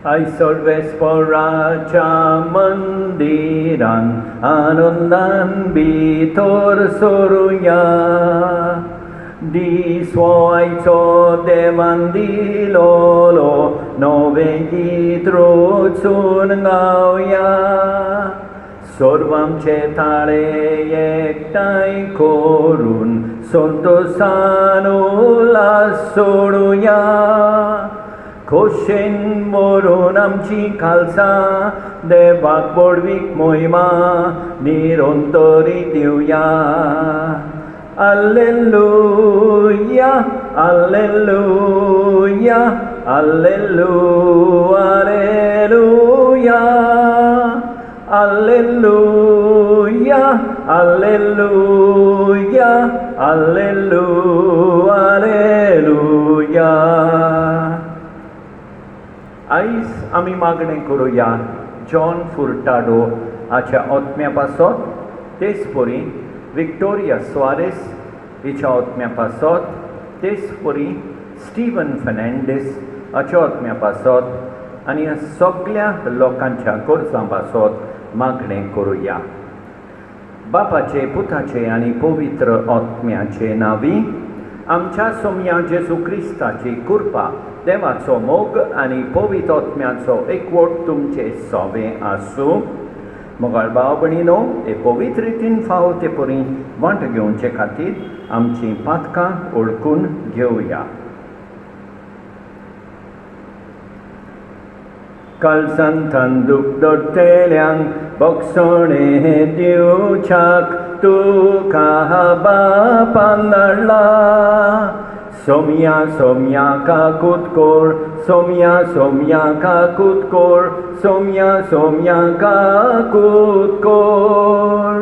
आई सर्वेस्पराच्या मंदिरान आनंदान भितर सरुया दिसो आयचो देवान दिलोलो नवें गीत रचून गावया सर्वांचे ताळे एकठांय करून संतोषान उल्हास सोडुया खोशेन मोरून आमची खालसां देवाक पडवीक मोहिमा निरंतरी दिवया Alleluia, Alleluia, Alleluia, Alleluia, Alleluia, Alleluia, Alleluia. आयज आमी मागणें करुया जॉन फुर्टाडो हाच्या आत्म्या पासत तेच परी विक्टोरिया सुआरेस हिच्या आत्म्या पासत तेच परी स्टीवन फर्नांडीस हाच्या आत्म्या पासत आनी ह्या सगळ्या लोकांच्या गोरजां पासत मागणें करुया बापाचे पुताचे आनी पवित्र आत्म्याचे नांवी आमच्या सोम्या जेजू क्रिस्ताची कृपा देवाचो मोग आनी पवित्र आत्म्याचो एकवट तुमचे सोबे आसूं मोगाळ भाव भयणीनो हे पवित्र रितीन फावो ते परी वांट घेवचे खातीर आमची पातकां ओळखून घेवया काळजांतन दूख दडतेल्यांक बक्षणे दिवच्याक तुका बापान धाडला सोम्या सोम्या काकूत कोर सोम्या सोम्या काकूत कोर सोम्या सोम्या काकूत कोर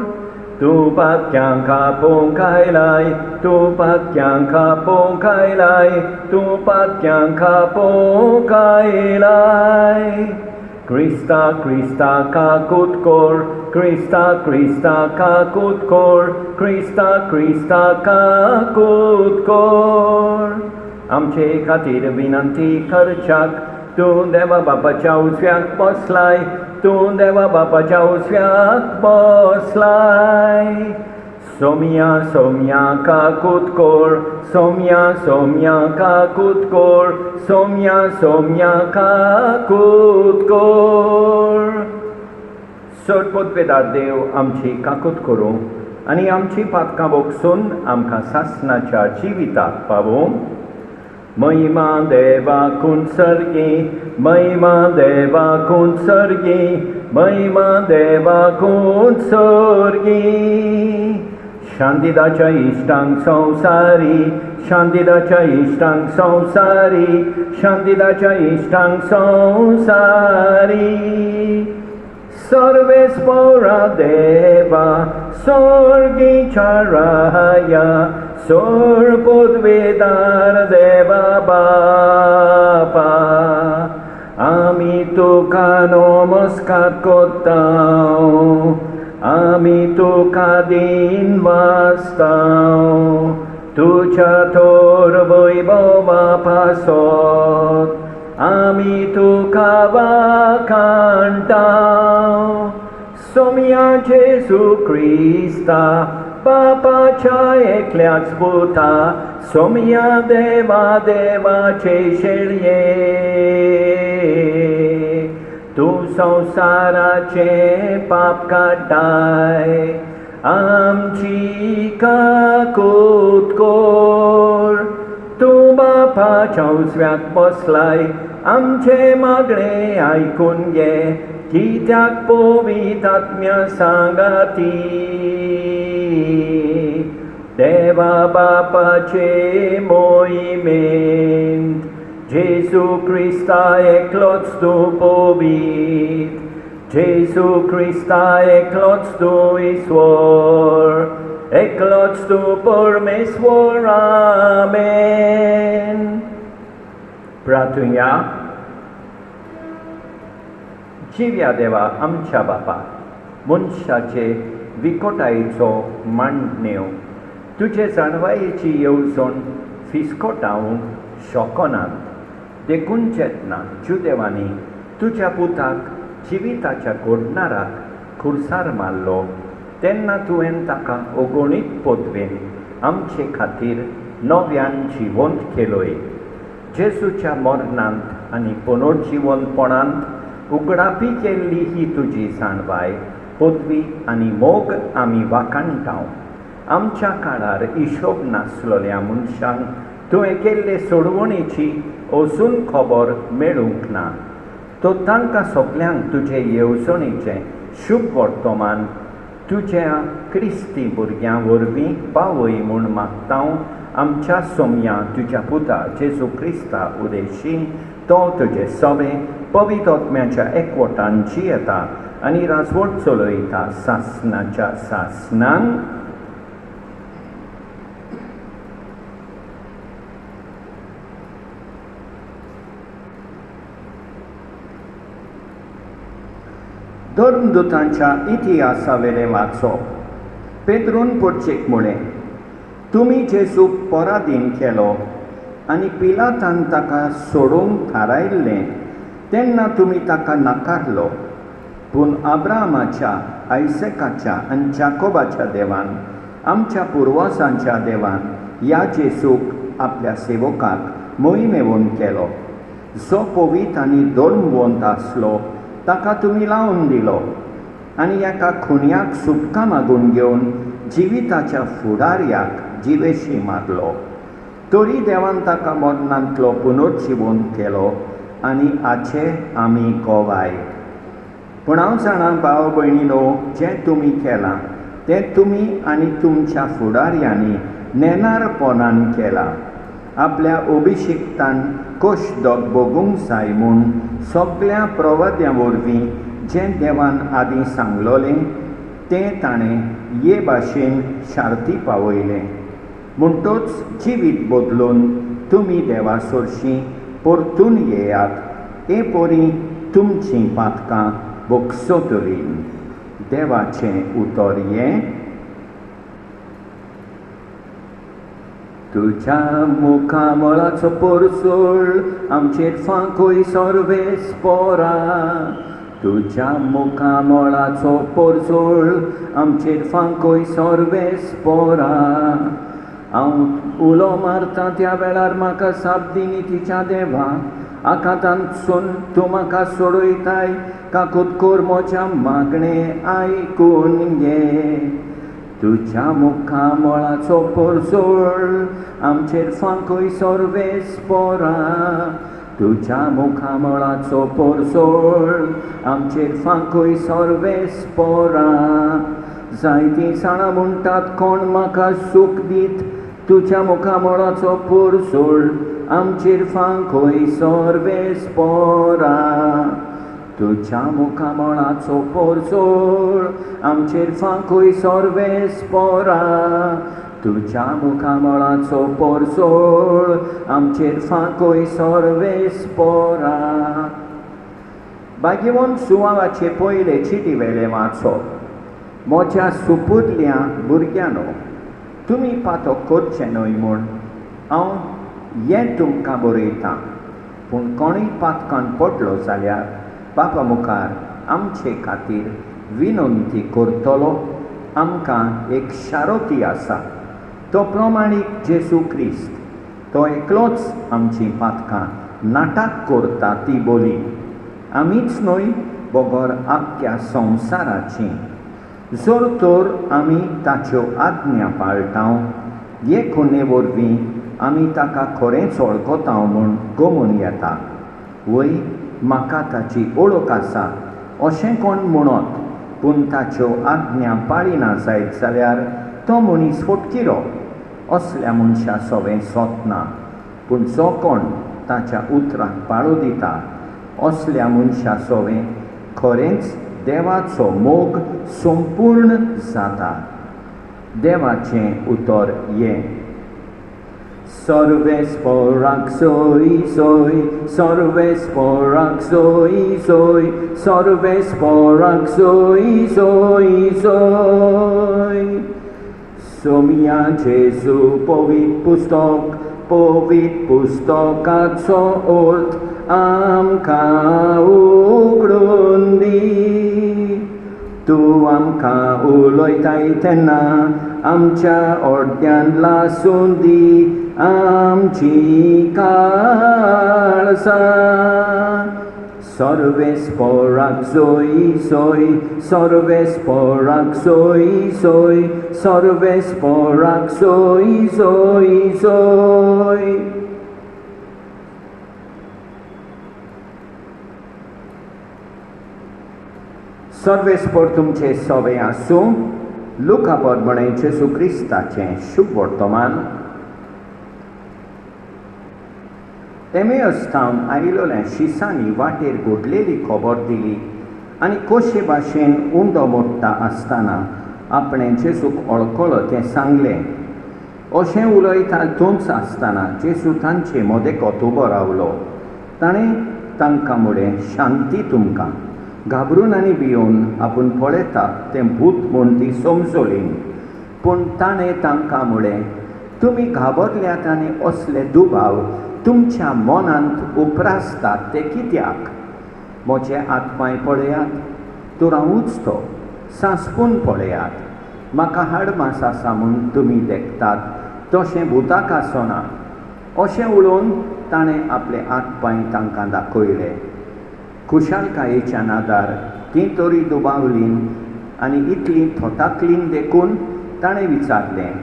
तूं पातक्यांक आपोवंक आयलाय तूं पातक्यांक आपोवंक आयलाय तूं पातक्यांक आपोवंक आयलाय क्रिस्ता क्रिस्ता काकूत कोर क्रिस्ता क्रिस्ता काकूत कोर क्रिस्ता क्रिस्ता काकूत कोर आमचे खातीर विनंती करच्याक तूं देवा बापाच्या उजव्याक बसलाय तूं देवा बापाच्या उजव्याक बसलाय सोम्या सोम्या काकूत कोर सोम्या सोम्या काकूत कोर सोम्या सोम्या काकूत कोर सोडपोतवेदार देव आमची काकूत करूं आनी आमची पातकां बोगसून आमकां सासणाच्या जिविताक पावूं महिमा देवाकून सर्गी महिमा देवाकून सर्गी महिमा देवाकून सर्गी शांतिदाच्या इश्टांक संवसारी शांतिदाच्या इश्टांक संवसारी शांतिदाच्या इश्टांक संवसारी सर्वेस्परा देवा स्वर्गीच्या राया सोडपोतवेदार देवा बापा आमी तुका नमस्कार करतां आमी तुका दिन वाजतां तुज्या थोर वैभवा पासत आमी तुका वाखाणटां सोम्या जेजू क्रिस्ता बापाच्या एकल्याच पुता सोम्या देवा देवाचे शेळये तूं संवसाराचे पाप काडटाय आमची काकूत कोर तूं बापाच्या उजव्याक बसलाय आमचे मागणे आयकून घे कित्याक पवित्र आत्म्या सांगाती देवा बापाचे मोहिमेंत जेजू क्रिस्ता एकलोच तूं पवित्र जेजू क्रिस्ता एकलोच तूं ईश्वर एकलोच तूं परमेश्वर आमेन प्रार्थुया जिव्या देवा आमच्या बापा मनशाचे विकोटायेचो मांडण्यो तुजे जाणवायेची येवजण फिस्कोटावंक शकनात देखून चेतना जुदेवांनी तुज्या पुताक जिविताच्या घडणाराक खुर्सार मारलो तेन्ना तुवें ताका अगोणीत पोतवेन आमचे खातीर नव्यान जिवंत केलोय. जेजूच्या मरणांत आनी पुनर्जिवंतपणांत उगडापी केल्ली ही तुजी जाणवाय, पदवी आनी मोग आमी वाखाणटाव. आमच्या काळार हिशोब नासलोल्या मनशांक तुवें केल्ले सोडवणेची अजून खबर मेळूंक ना. तो तांकां सगल्यांक तुजे येवजणेचें शुभ वर्तमान तुज्या क्रिस्ती भुरग्यां वरवीं पावय म्हूण मागतांव. आमच्या सोमया तुज्या पुता जेजू क्रिस्ता उदेशी तो तुजे सभे पवित्र आत्म्याच्या एकवटान जियेता आनी राजवट चलयता सासणाच्या सासणांक. धर्मदुतांच्या इतिहासावेलें वाचप. पेद्रून पुडचेक म्हळें, तुमी जेजूक पराधीन केलो आनी पिलातान ताका सोडूंक थारायिल्लें तेन्ना तुमी ताका नाकारलो. पूण अब्राहमाच्या, आयसेकाच्या आनी जाकोबाच्या देवान, आमच्या पुर्वजांच्या देवान ह्या जेजूक आपल्या सेवकाक मोहिमेवंत केलो. जो पवित्र आनी धर्मवंत आसलो ताका तुमी लावन दिलो आनी एका खुन्याक सुटका मागून घेवन जिविताच्या फुडाऱ्याक जिवेशी मारलो. तरी देवान ताका मरणांतलो पुनर्जिवंत केलो आनी हाचे आमी गोवाय. पूण हांव जाणा भाव भयणीनो, जें तुमी केलां तें तुमी आनी तुमच्या फुडाऱ्यांनी नेनारपणान केलां. आपल्या अभिशिक्तान कश्ट भोगूंक जाय म्हूण सगळ्या प्रवाद्यां वरवीं जें देवान आदीं सांगलोलें तें ताणें हे भाशेन शार्ती पावयलें. म्हणटूच जिवीत बदलून तुमी देवा सोरशीं परतून येयात. हे पोरी तुमचीं पातकां भोगसोतलीं. देवाचें उतर हें, तुज्या मुखामळाचो परसूळ आमचेर फांकूय सर्वेस पोरा. तुज्या मुखामळाचो परसूळ आमचेर फांकूय सर्वेस पोरा. हांव उलो मारतां त्या वेळार म्हाका साप दी नितीच्या देवा. आकांतांतसून तूं म्हाका सोडयताय, काकूत कोर म्हज्या मागणें आयकून घे. तुज्या मुखामळाचो परसूळ आमचेर फांकूय सर्वेस पोरा. तुज्या मुखामळाचो परसूळ आमचेर फांकूय सर्वेस पोरा. जायतीं जाणां म्हणटात कोण म्हाका सूख दीत. तुज्या मुखामळाचो परसूळ आमचेर फांकूय सर्वेस पोरा. तुज्या मुखामळाचो परसूळ आमचेर फांकूय सर्वेस पोरा. तुज्या मुखामळाचो परसूळ आमचेर फांकूय सर्वेस पोरा. भाग्यवंत सुवाळाचे पयले चिटी वेले वाचप. म्हज्या सुपुदल्या भुरग्यानो, तुमी पातक करचें न्हय म्हूण हांव हें तुमकां बरयतां. पूण कोणूय पातकान पडलो जाल्यार बापा मुखार आमचे खातीर विनंती करतलो. आमकां एक शारोती आसा, तो प्रमाणीक जेजू क्रिस्त. तो एकलोच आमचीं पातकां नाटाक करता ती बोली. आमीच न्हय बगर आख्ख्या संवसाराची. जर तर आमी ताच्यो आज्ञा पाळटाव, हे खुने वरवीं आमी ताका खरेंच वळखतांव म्हूण गमून येता. वय म्हाका ताची ओळख आसा अशें कोण म्हणत, पूण ताच्यो आज्ञा पाळिना जायत जाल्यार तो मनीस फटकिरो. असल्या मनशा सवें सोंतना. पूण जो कोण ताच्या उतराक पाळो दिता, असल्या मनशा सवें खरेंच देवाचो मोग संपूर्ण जाता. देवाचें उतर हें. सर्वेस्पराक सोय सोय, सर्वेस्पराक सोय सोय, सर्वेस्पराक सोय सोय सोय. सोमिया जेजू पवित्र पुस्तक पवित्र पुस्तकाचो अर्थ आमकां उगडून दी. तूं आमकां उलयताय तेन्ना आमच्या अर्द्यान लासून दी आमची काळजां. सर्वेस्पराक जोय जोय, सर्वेस्पराक जोय जोय, सर्वेस्पराक जोय जोय जोय. सर्वेस्पर तुमचे सवे आसूं. लुका बरबणे जेजू क्रिस्ताचें शुभ वर्तमान. एमेयस्तावन आयिल्ल्या शिसांनी वाटेर घडलेली खबर दिली आनी कशे भाशेन उंडो मोडटा आसतना आपणें जेजूक वळखलो तें सांगलें. अशें उलयता थंयच आसतना जेजू तांचे मदेंत उबो रावलो. ताणें तांकां म्हळें, शांती तुमकां. घाबरून आनी भियोन आपूण पळयता तें भूत म्हूण ती समजलीं. पूण ताणें तांकां म्हळें, तुमी घाबरल्यात आनी असले दुबाव तुमच्या मनांत उप्रासतात ते कित्याक? म्हजे हातपांय पळयात, तूं रावूच तो. सांसपून पळयात. म्हाका हाडमास आसा म्हूण तुमी देखतात, तशें भुताक आसना. अशें उलोवन ताणें आपले हातपांय तांकां दाखयले. खुशालकायेच्या नादार तीं तरी दुबावलीं आनी इतलीं थोटाकलीं देखून ताणें विचारलें,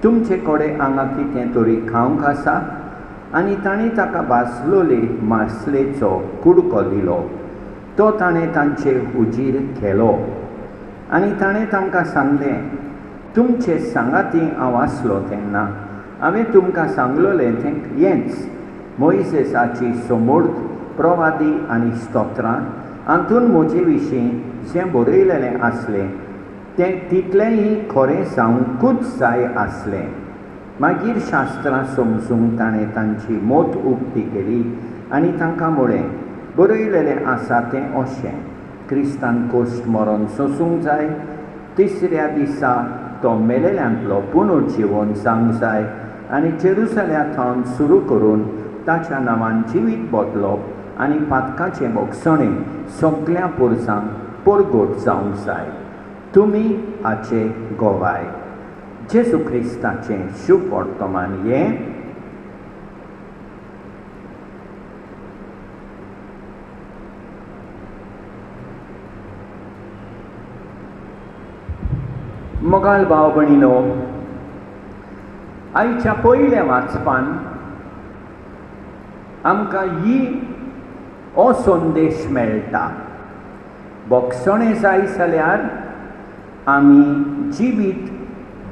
तुमचे कडेन हांगा कितें तरी खावंक आसा? आनी ताणीं ताका भाजलोले मासलेचो कुडको दिलो. तो ताणें तांचे उजीर केलो आनी ताणें तांकां सांगलें, तुमचे सांगाती हांव आसलो तेन्ना हांवें तुमकां सांगलोलें तें हेंच. मोइसेसाची समोर्द, प्रवादी आनी स्तोत्रां हातूंत म्हजे विशीं जें बरयलेलें आसलें तें तितलेंय खरें जावंकूच जाय आसलें. मागीर शास्त्रां समजूंक ताणें तांची मोत उक्ती केली आनी तांकां म्हळें, बरयलेलें आसा तें अशें, क्रिस्तान कोश्ट मरण सोंसूंक जाय, तिसऱ्या दिसा तो मेलेल्यांतलो पुनर्जिवन जावंक जाय आनी जेरुसलेमांतल्यान सुरू करून ताच्या नांवान जिवीत बदलप आनी पातकाचें मोगसणें सगळ्या पुरसांक परगट जावंक जाय. तुमी हाचे गोवाय. जेजू क्रिस्ताचें शुभ वर्तमान हें. मोगाळ भाव भयणीनो, आयच्या पयल्या वाचपान आमकां हो संदेश मेळटा. बोगसणें जाय जाल्यार आमी जिवीत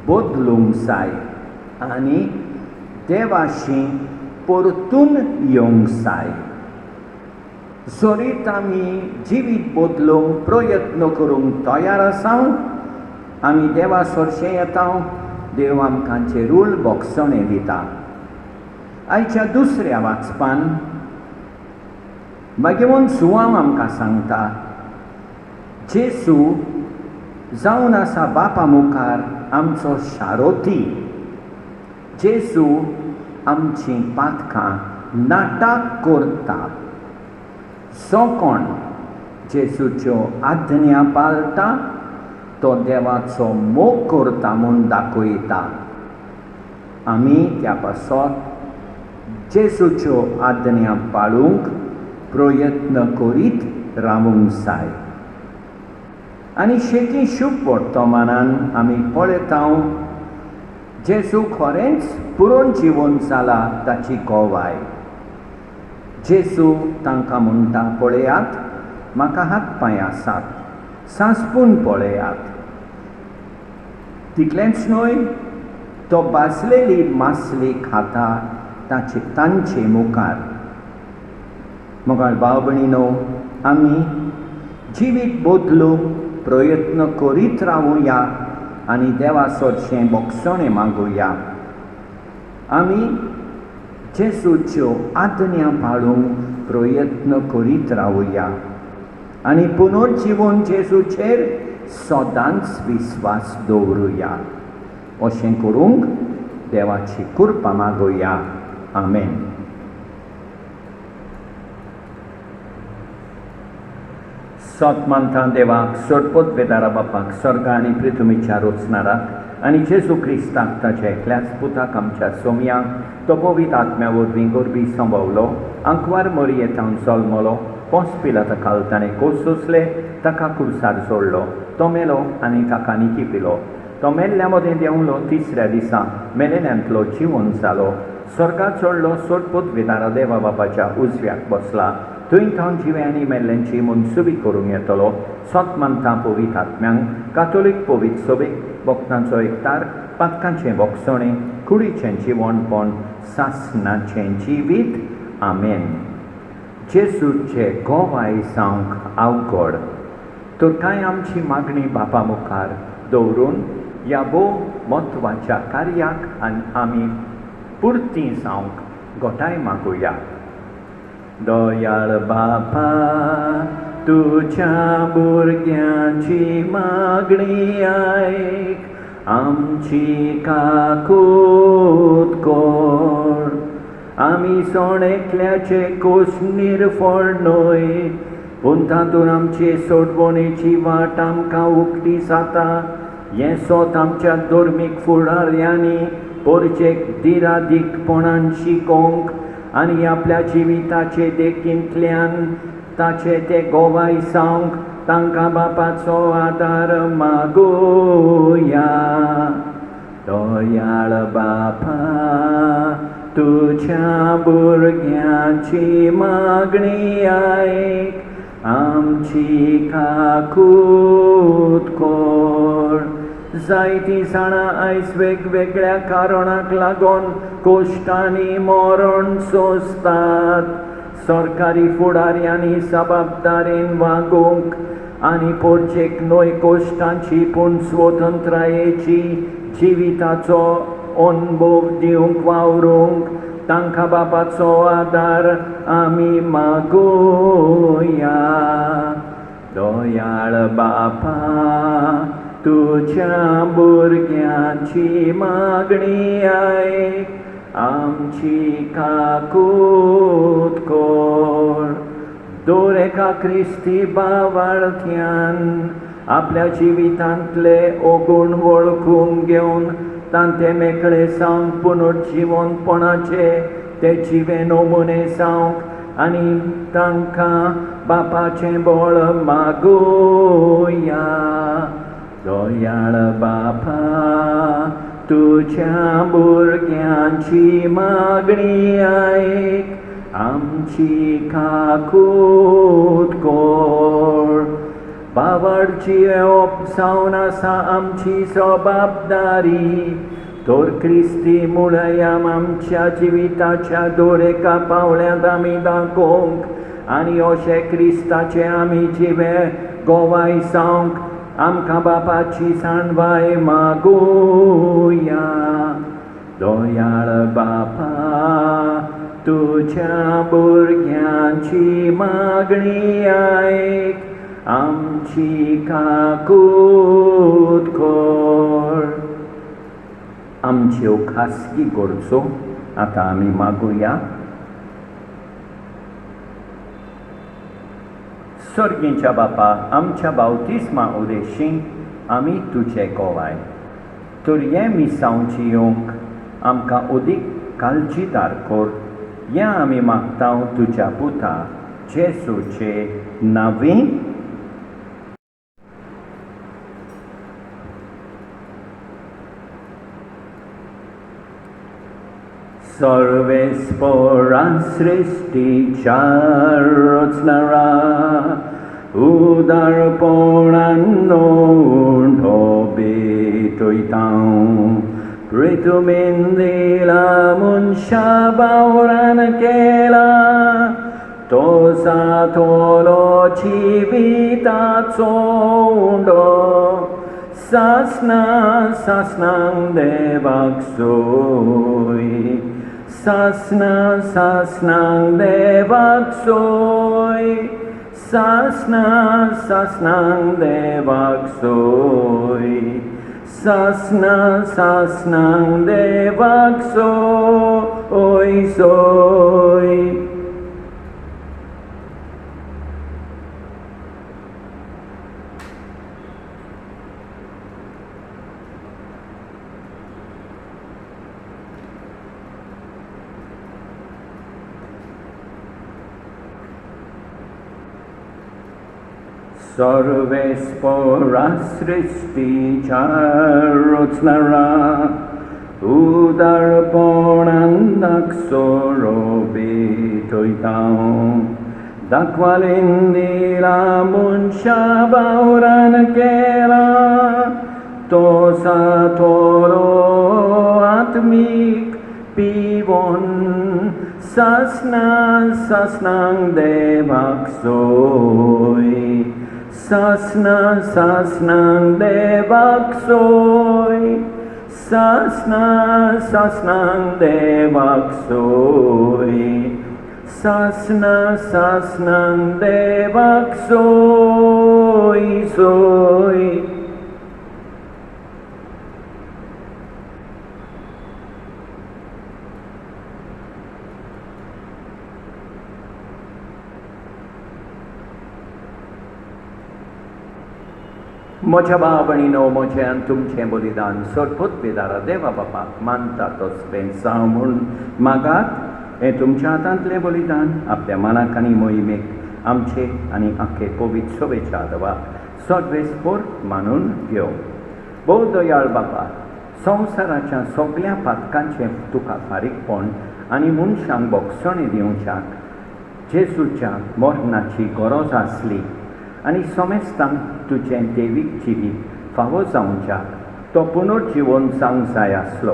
बदलूंक जाय आनी देवाशी परतून येवंक जाय. जरीत आमी जिवीत बदलूंक प्रयत्न करूंक तयार आसा, आमी देवा सरशें येता. देव आमकां जेरूल बोगसणें दिता. आयच्या दुसऱ्या वाचपान मागीर सुवांव आमकां सांगता, जेजू जावन आसा बापा मुखार आमचो शारोती. जेजू आमचीं पातकां नाटाक करता. जो कोण जेजूच्यो आज्ञा पाळटा तो देवाचो मोग करता म्हूण दाखयता. आमी त्या पासत जेजूच्यो आज्ञा पाळूंक प्रयत्न करीत रावूंक जाय. आनी शेती शुभ वर्तमानान आमी पळयता, जेजू खरेंच पुनर्जीवन जाला ताची गोवाय. जेजू तांकां म्हणटा, पळयात, म्हाका हातपांय आसात, सांसपून पळयात. तितलेंच न्हय, तो भाजलेली मासली खाता तांचे मुखार. मोगाळ भाव भयणीनो, आमी जिवीत बदलूंक प्रयत्न करीत रावुया आनी देवा सरशें बोगसणें मागुया. आमी जेजूच्यो आज्ञा पाळूंक प्रयत्न करीत रावुया आनी पुनर्जीवन जेजूचेर सदांच विस्वास दवरुया. अशें करूंक देवाची कृपा मागुया. आमेन. सोत मानता देवाक, सोडपोत वेदारा बापाक, स्वर्ग आनी पृथ्वीच्या रोचणाराक आनी जेजू क्रिस्ताक ताच्या एकल्याच पुताक आमच्या सोमयांक तो पवित्र आत्म्या वरवीं गोरबी संभवलो, आंकवार मोरयेंतावन जल्मलो, पोंस पिलाताकाल ताणें कोस सोंसले, ताका कुर्सार जोडलो, तो मेलो आनी ताका निखिपिलो, तो मेल्ल्या मदें देंवलो, तिसऱ्या दिसा मेलेल्यांतलो जिवंत जालो, स्वर्गात चडलो, सोडपोत वेदारा देवा बापाच्या उजव्याक बसला, थंय थावन जिवे आनी मेल्ल्यांची मनसुबी करूंक येतलो. सोत मानता पवित्र आत्म्यांक, कातोलीक पवित्र सभेक, भक्तांचो एकठार, पातकांचें भोगसणें, कुडीचें जिवणपण, सासणाचें जिवीत. आमेन. जेजूचे गोवाय जावंक आवगड. तर कांय आमची मागणी बापा मुखार दवरून ह्या भोव म्हत्वाच्या कार्याक आमी पुर्ती जावंक गोठाय मागुया. दयाळ बापा, तुझ्या भुरग्यांची मागणी आयक, आमची काकूत कोर. आमी सोणेकल्याचे कोस निर्फळ न्हय, पूण तातूंत आमचे सोडवणेची वाट आमकां उक्ती जाता. हें सोत आमच्या धर्मीक फुडाऱ्यांनी पोरचेक दिरादीकपणान शिकोवंक आनी आपल्या जिविताचे देखींतल्यान ताचे ते गोवाय जावंक तांकां बापाचो आदार मागुया. दयाळ बापा, तुझ्या भुरग्यांची मागणी आयक, आमची काकूत कोर. जायतीं जाणां आयज वेगवेगळ्या कारणाक लागून कोश्टांनी मरण सोंसतात. सरकारी फुडाऱ्यांनी जबाबदारेन वागूंक आनी पोरचेक न्हय कोश्टांची पूण स्वतंत्रतायेची जिविताचो अनुभव दिवंक वावरूंक तांकां बापाचो आदार आमी मागुया. दयाळ बापा, तुझ्या भुरग्यांची मागणी आयक, आमची काकूत कोर. दर एका क्रिस्ती बावार्थ्यान आपल्या जिवितांतले अवगुण वळखून घेवन तांते मेकळे जावंक पुनर्जिवनपणाचे ते जिवे नमुने जावंक आनी तांकां बापाचें बळ मागुया. दयाळ बापा, तुझ्या भुरग्यांची मागणी आयक, आमची काकूत कोर. बाबाची येवप जावन आसा आमची जबाबदारी. तर क्रिस्ती मुळायाम आमच्या जिविताच्या दर एका पावल्यात आमी दाखोवंक आनी अशे क्रिस्ताचे आमी जिवे गोवाय जावंक आमकां बापाची जाणवाय मागुया. दयाळ बापा, तुझ्या भुरग्यांची मागणी आयक, आमची काकूत कोर. आमच्यो खासगी गरजो आतां आमी मागुया. सर्गीच्या बापा, आमच्या बावतिस्मा उदेशीं आमी तुजे गोवाय. तर हे मिसांवची येवंक आमकां अदीक काळजीदार कोर. हें आमी मागतांव तुज्या पुता जेजूचे नांवीं. सर्वेस्परा सृष्टीच्या रचणारा, उदारपणान भेटयतां. पृथ्वीन दिला मनशा बावरान केला, तो जातलो जिविताचो उंडो. सासनांक देवाक सोय, सासनांक देवाक सोय, सासनांक देवाक सोय. सासना सासनांग देवाक सोय सोय. सर्वेस्परा सृष्टीच्या रचणारा उदारपणांक सोरो भेटयतां दाखवालेंदिला मनशा बावरान केला तो साथोरो आत्मीक पिवोन सासना सासनांक देवाक सोय. सासना सासनांग देवाक सोय. सासना सासनांग देवाक सोय. सासना सासनांग देवाक सोय सोय. म्हज्या भाव भयणीनो, म्हजें आनी तुमचें बलिदान सोडपूत बेदारा देवा बापाक मानता तोच बेंसांव म्हूण मागात. हें तुमच्या हातांतलें बलिदान आपल्या मनाक आनी मोहिमेक आमचे आनी आख्खे पवित्र सभेच्या आदवाक सदवेस्पोर मानून घेव. भोव दयाळ बापा, संवसाराच्या सगळ्या पातकांचें तुका फारीकपण आनी मनशांक भोगसणी दिवच्याक जेजूच्या मरणाची गरज आसली आनी सोमेस्तांक तुजें देवीक जिवीत फावो जावच्याक तो पुनर्जीवन जावंक जाय आसलो.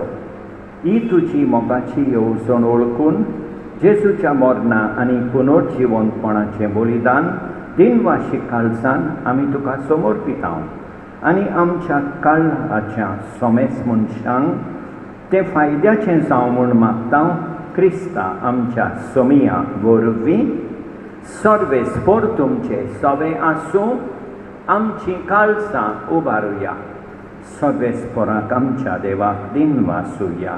ही तुजी मोगाची येवजण ओळखून जेजूच्या मरणा आनी पुनर्जीवनपणाचें बलिदान दिनवाशी काळजान आमी तुका समर्पितां आनी आमच्या काळाच्या सोमेस मनशांक तें फायद्याचें जावं म्हूण मागतां. क्रिस्ता आमच्या समिया वरवीं सर्वेस्पोर तुमचे सवे आसूं आमची काळजां उबारुया. सर्वेस्पोराक आमच्या देवाक दिन वासुया.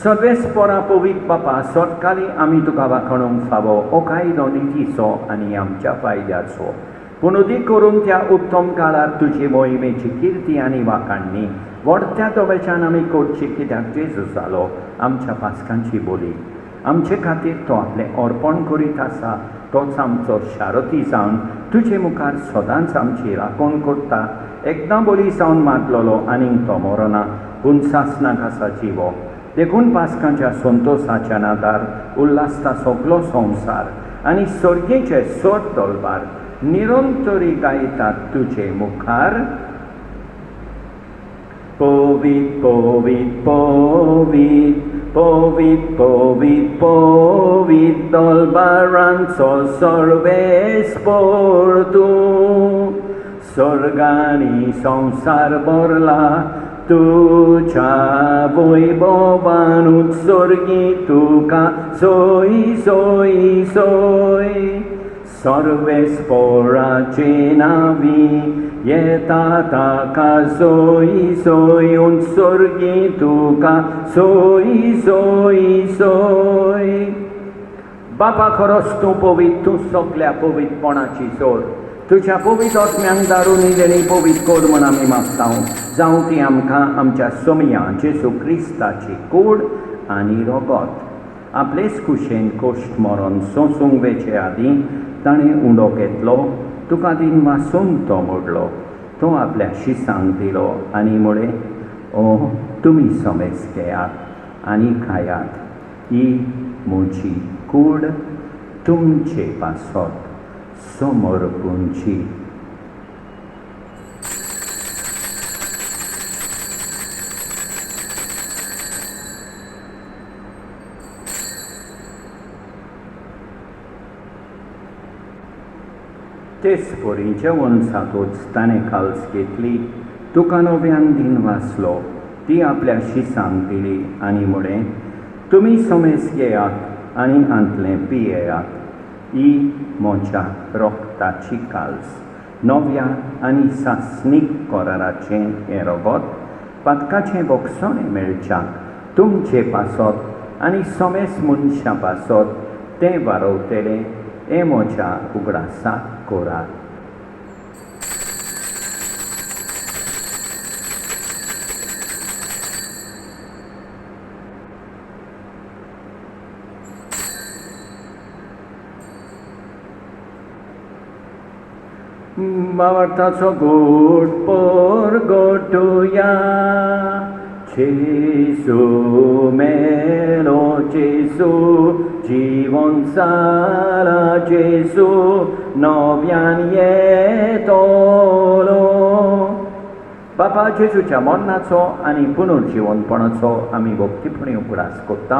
सर्वेस्पोरा पवित्र बापा, सोदकाली आमी तुका वाखणूंक फावो हो कायदो नितीचो आनी आमच्या फायद्याचो. पुनोदी करून त्या उत्तम काळार तुजी मोहिमेची किर्ती आनी वाखाणणी व्हडत्या तोबेच्यान आमी करची, कित्याक जेजू जालो आमच्या पासकांची बोली. आमचे खातीर तो आपलें अर्पण करीत आसा. तोच आमचो शारती जावन तुजे मुखार सदांच आमची राखण करता. एकदां बली जावन मारलेलो आनीक तो मरना, पूण सासनाक आसा जिवो. देखून पासकांच्या संतोशाच्या नादार उल्हासता सगलो संवसार आनी सर्गेचे सोड दरबार निरंतरी गायतात तुजे मुखार. पवित पवित पवित पवित पवित पवित दरबारांचो सर्वेस्पोर तूं. स्वर्गानी संसार भरला तुझ्या वैभवान उत्सर्गी तुका सोय सोय सोय. सर्वेस्पोराचे नावी येता ताका सोय सोय उत्सर्गी तुका सोय सोय सोय. बापा, खरोच तूं पवित्र, तूं सगल्या पवित्रपणाची सोड. तुज्या पवित्र आत्म्यांक दारून इलेली पवित्र कोड म्हूण आमी मागतां. जावं ती आमकां आमच्या समिया जेजू क्रिस्ताची कूड आनी रगत. आपलेच कुशेन कोश्ट मरण सोंसूंक वेचे आदीं ताणें उंडो घेतलो, तुका दिन वासून तो मोडलो. तो आपल्या शिसांक दिलो आनी म्हळें, ओ तुमी सोमेस घेयात आनी खायात. ही म्हजी कूड तुमचे पासत समर्पूंची. तेच परी जेवण जातूच ताणें खालस घेतली, तुका नव्यान दिन वाचलो. ती आपल्या शिसांक दिली आनी म्हळें, तुमी सोमेस घेयात आनी आंतलें पियेयात. ही म्हज्या रोगताची काल्स. नव्या आनी सासणीक कोराराचें हें रगत पातकाचें बोगसोणें मेळच्याक तुमचे पासत आनी सोमेस मनशां पासत तें वारोवतलें हें म्हज्या उगडासाक कोरात. Mawartaco good porgotuya Jesu melo Jesu Jivon sala Jesu Novian yetolo Baba Jesuच्या मरणाचो आनी पुनर्जीवनपणाचो आमी भक्तीपणी उगडास करता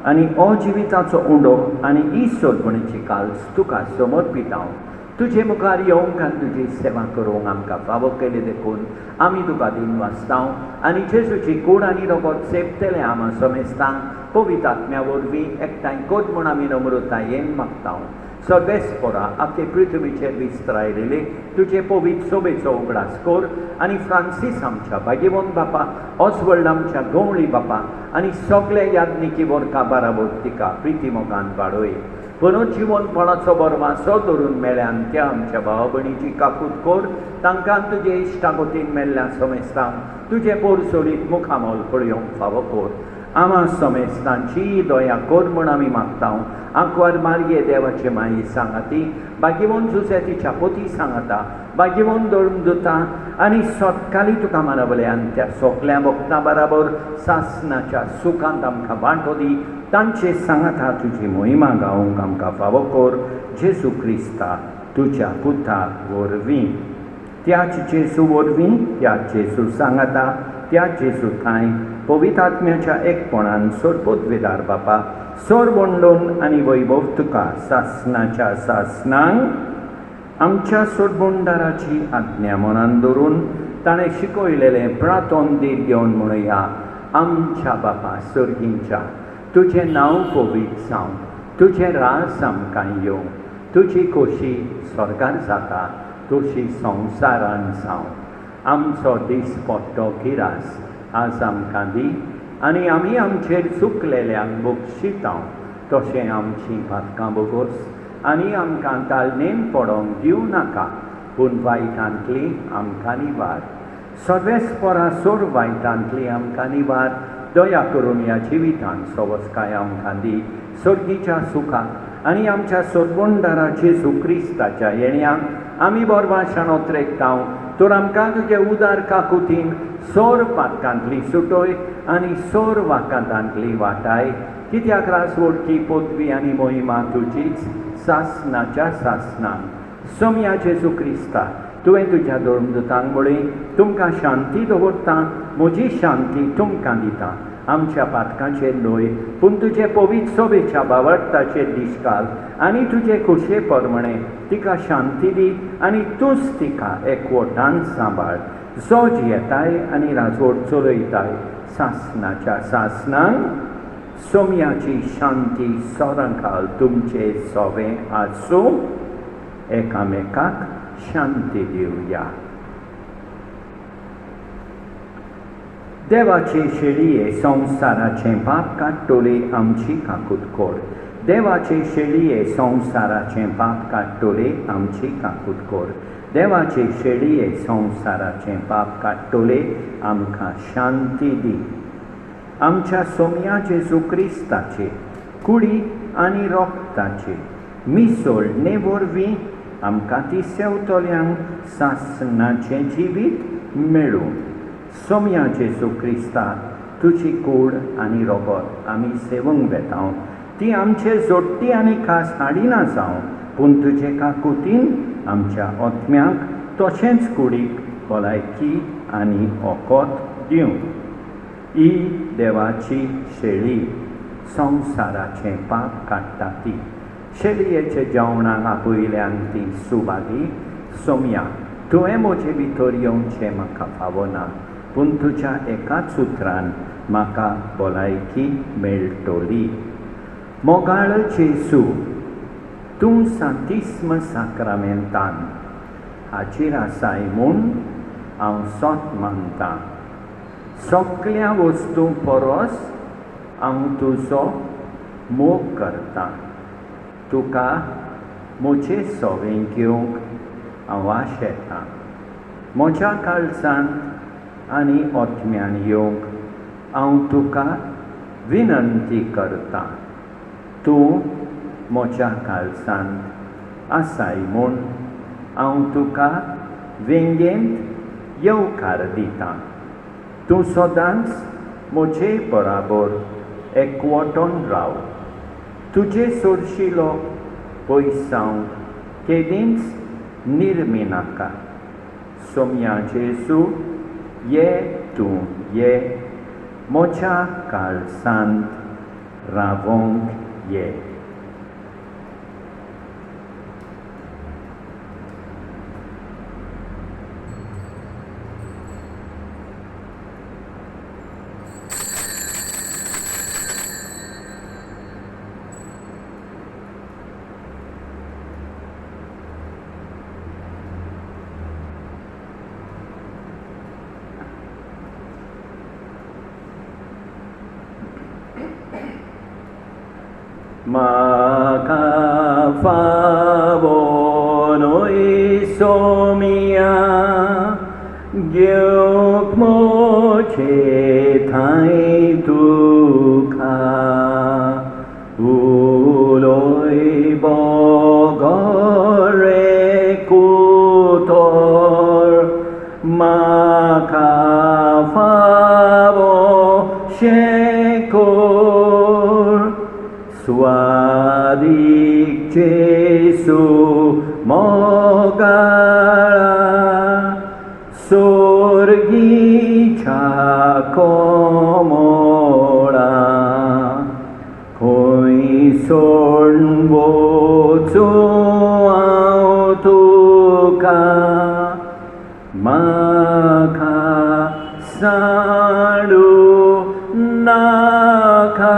आनी अजिविताचो उंडो आनी ईश्वरपणीची काल्स तुका समर्पिता. तुझे मुखार येवंक आनी तुजी सेवा करूंक आमकां फावो केले देखून आमी तुका दिन वाचता आनी जेजूची कूड आनी रगत सेपतले आमा समेस्तांक पवित्र आत्म्या वरवीं एकठांय कर म्हूण आमी नम्रतायेन मागता. सर्वेस्परा आखे पृथ्वीचेर विस्तारिल्ले तुजे पवित्र सोबेचो उगडास कर आनी फ्रांसीस आमच्या भाग्यवंत बापा ऑस्वल्ड आमच्या गवळी बापा आनी सगळे याज्ञिकी वर्का बाराबर तिका प्रिती मोगान वाडोय. पुनर्जीवनपणाचो बरवासो धरून मेळ्यान त्या आमच्या भाव भयणीची काकूट कर तांकां तुजे इश्टागतीन मेल्ल्या समेस्तांक तुजे पोरसोलीत मुखामोल पळयोवंक फावो कर. आमा समेस्तांची दया कर म्हूण आमी मागता. आंकवार मारये देवाचे माये सांगाती भाग्यवंत जुसेतीच्या पोती सांगाता भाग्यवंत धर्मदूता आनी सतकाली तुका मानवल्यान त्या सगळ्या भक्तां बराबर सासणाच्या सुखांत आमकां वांटो दी. तांचे सांगाता तुजी मोहिमा गावंक आमकां फावो कर. जेजू क्रिस्ता तुज्या पुताक वरवीं त्याच जेजू वरवीं त्याच जेजू सांगाता त्याच जेजू थाय पवित्र आत्म्याच्या एकपणान सोरपोतवेदार बापा सोर बोंडोन आनी वैभव तुका सासणाच्या सासणांक आमच्या सोडबोंडाराची आज्ञा मनान दवरून ताणें शिकयलेलें प्रार्थोन देत घेवन म्हणुया. आमच्या बापा सर्गींच्या तुजें नांव पवित्र जावं तुजें रास आमकां येवं तुजी खोशी स्वर्गार जाता तशी संवसारान जावं. आमचो दिसपट्टो गिरास आज आमकां दी आनी आमी आमचेर चुकलेल्यांक बक्षिता तशें आमचीं पातकां बोगोस आनी आमकां ताळणेन पडोवंक दिवं नाका पूण वायटांतली आमकां निवार. सर्वेस्परा सोर वायटांतली आमकां निवार. दया करून ह्या जिवितांत सवस्काय आमकां दी. सर्गीच्या सुखाक आनी आमच्या सोडबोंडारा जेजू क्रिस्ताच्या येण्याक आमी बोरवाशान ओतरेकता. तर आमकां तुजे उदार काकुतीन सोर पातकांतली सुटोय आनी सोर वाकांतांतली वाटाय. कित्याक रासवडकी पदवी आनी मोहिमा तुजीच सासणाच्या सासणांक सोम्या जेजू क्रिस्ता तुवें तुज्या धर्मदूतांक म्हळें तुमकां शांती दवरता म्हजी शांती तुमकां दिता. आमच्या पातकांचेर न्हय पूण तुजे पवित्र सोबेच्या बावटाचेर दिश्काल आनी तुजे खोशये परमणे तिका शांती दी आनी तूंच तिका एकवटान सांबाळ. जोज येताय आनी राजवट चलयताय सासणाच्या सासणांक सोम्याची शांती सोरांकाल तुमचे सोबें आसूं. एकामेकाक शांती दिवया. देवाचे शेळये संवसाराचें पाप काडटोले आमची काकूट कर. देवाचे शेळये संवसाराचें पाप काडटोले आमची काकूट कर. देवाचे शेळये संवसाराचें पाप काडटोले आमकां शांती दी. आमच्या सोम्या जेजू क्रिस्ताचे कुडी आनी रोगताचे मिसळणे वरवीं आमकां ती सेवतल्यांक सासणाचें जिवीत मेळूं. सोम्या जेजू क्रिस्ता तुजी कूड आनी रगत आमी सेवंक वेता. ती आमचे जोडटी आनी खास हाडिना जावं पूण तुजे काकुतीन आमच्या ओत्म्याक तशेंच कुडीक भलायकी आनी ओकोत दिवं. ही देवाची शेळी संवसाराचें पाप काडटा ती. शेळयेच्या जेवणाक आपयल्यान ती सुभागी. सोम्या तुवें म्हजे भितर येवचें म्हाका फावना पूण तुज्या एकाच उतरान म्हाका भलायकी मेळटली. मोगाळ जेजू तूं सांतिस्म साक्रामेंतान हाचेर आसाय म्हूण हांव सोत मानतां. सगळ्या वस्तू परस हांव तुजो मोग करतां. तुका म्हजे सवें घेवंक हांव आशेतां. म्हज्या काळजांत आनी ओतम्यान येवंक हांव तुका विनंती करतां. तूं म्हज्या काळजांत आसाय म्हूण हांव तुका वेंगेंत येवकार दितां. तूं सदांच म्हजे बराबर एकवटून राव. तुजे सोरशिलो पयस हांव केदींच निर्मी नाका. सोम्या जेजू, ये तूं ये म्हज्या काळजांत रावोंक ये. Maka favonoi somia gyok moche thai tukha uloi bogore kutor maka favo shekor Swadik Jesu mogala sorgicha komora koi sorn bozu autuka maka salu naka.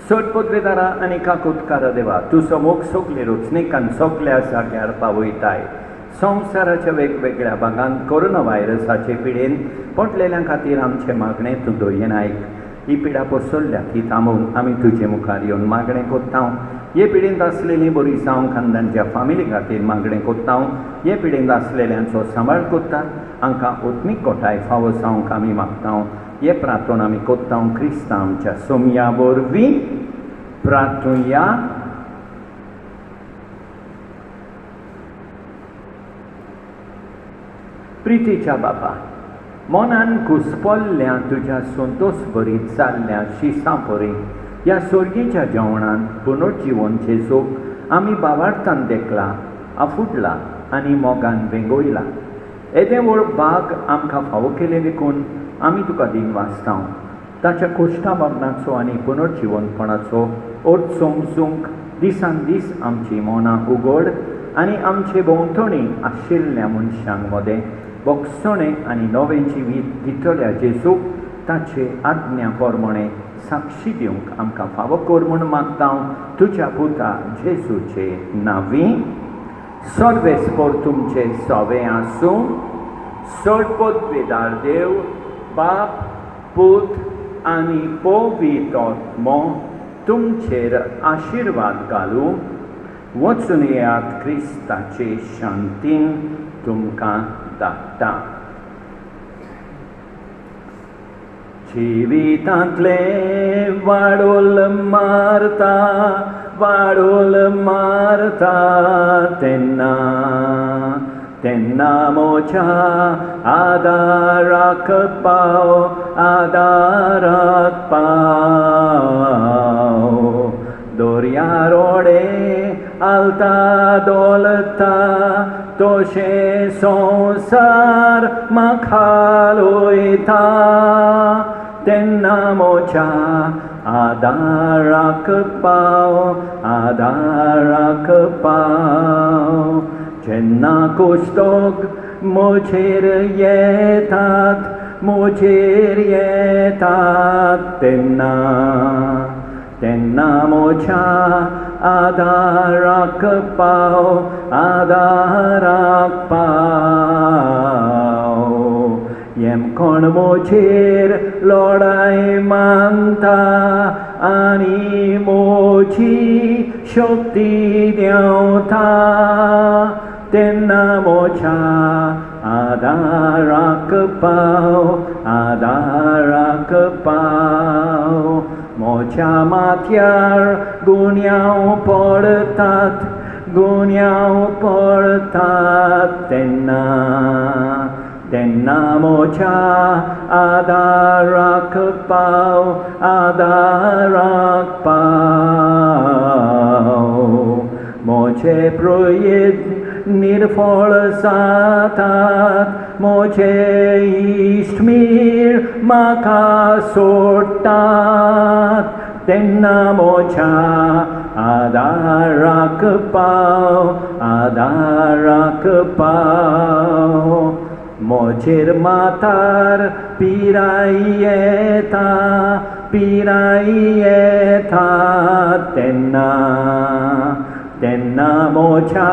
सोडपोतवेदारा आनी काकुतकारा देवा तुजो मोग सगले रुचणिकान सगल्या जाग्यार पावयताय. संवसाराच्या वेगवेगळ्या भागांत कोरोना व्हायरसाचे पिडेन पडलेल्या खातीर आमचे मागणें तूं दयेन आयक. ही पिडा पसरल्या ती थांबोवन आमी तुजे मुखार येवन मागणें कोत्ता. हे पिडेंत आसलेली बरी जावं खानदानच्या फामिली खातीर मागणें कोत्ता. हे पिडेंत आसलेल्यांचो सांबाळ कोत्ता. हांकां ओत्मीक कोटाय फावो जावंक आमी मागता. हे प्रार्थन आमी कोत्ता क्रिस्तांव आमच्या सोम्या वरवीं प्रार्थुया. प्रितीच्या बापा, मनान घुस्पल्ल्या तुज्या संतोश भरीत जाल्ल्या शिसां परी ह्या सर्गीच्या जेवणान पुनर्जीवन जेजूक आमी भावार्थान देखला, आफुडला आनी मोगान वेंगोयला. येदे व्हड भाग आमकां फावो केले देखून आमी तुका दिन वाचता. ताच्या कोश्टा मरणाचो आनी पुनर्जीवनपणाचो अर्थ समजूंक दिसान दीस आमची मनां उगड आनी आमचे भोंवतणी आशिल्ल्या मनशांक मोदें बोगसणें आनी नवें जिवीत दितल्या जेजूक ताचे आज्ञा प्रमाणें साक्षी दिवंक आमकां फावो कर म्हूण मागता तुज्या पुता जेजूचे नांवीं. सर्वेस्पर तुमचे सवें आसूं. सोडपोतवेदार देव बाप, पूत आनी पवित्र आत्मो तुमचेर आशिर्वाद घालूं. वचून येयात क्रिस्ताचे शांतीन तुमकां धाडटा. जिवितांतले वाडोल मारता तेन्ना तेन्ना म्हज्या आदाराक पाव. दर्या रोडे आलता दोलता तोशे संवसार म्हाका लोयता. तेन्ना म्हज्या आदाराक पाव. जेन्ना कोश्टोग म्हजेर येतात तेन्ना तेन्ना मोच्या आदाराक पाव, आदाराक पाव. येम कोण मोचेर लढाई मानता आनी मोची शक्ती देंवता, तेन्ना मोच्या आदाराक पाव, आदाराक पाव. मोच्या माथ्यार गुन्यांव पडतात, गुन्यांव पडतात, तेन्ना तेन्ना मोच्या आदाराक पाव, आदाराक पाव. मोचे प्रयत्न निर्फळ जातात, मोचे इश्टमीर म्हाका सोडटात, तेन्ना मोच्या आदाराक पाव, आदाराक पाव. मोचेर मातार पिराय येता, पिराय येता, तेन्ना तेन्ना मोच्या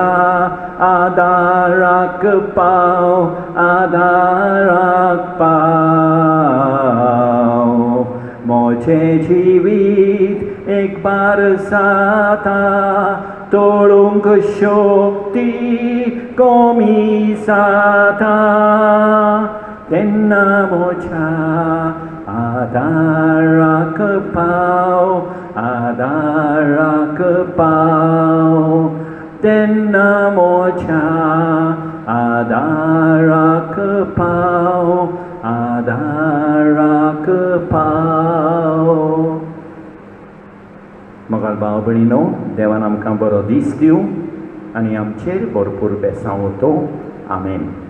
आदाराक पाव, आदाराक पाव. मोचे जिवीत एक बार जाता, तोडूंक शक्ती कमी जाता, तेन्ना मोच्या आदाराक पाव, आदाराक पाव. तेन्ना मोच्या आदाराक पाव, आदाराक पाव. मोगाल भाव भयणीनो, देवान आमकां बरो दीस दिवं आनी आमचेर भरपूर बेसांव दो. आमेन.